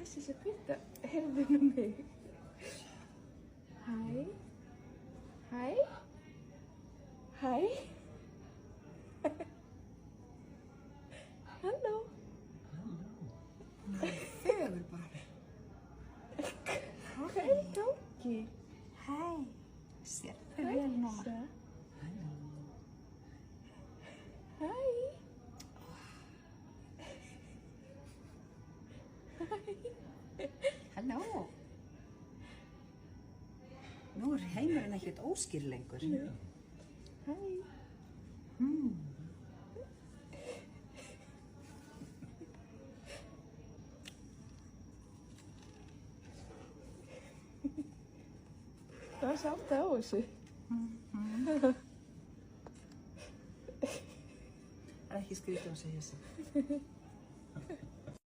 Þessi byrta, heyrðu nú mig. Hæ? Hæ? Hæ? Halló? Hún er fögur bara. Hvað er í gangi? Hæ. Sér þau vel núna. Hæ? Halló. Hæ? Halló. Nú er heimurinn ekkert óskýr lengur. Hæ? Það var samt á þessu. Það er ekki skrítið að segja þessu.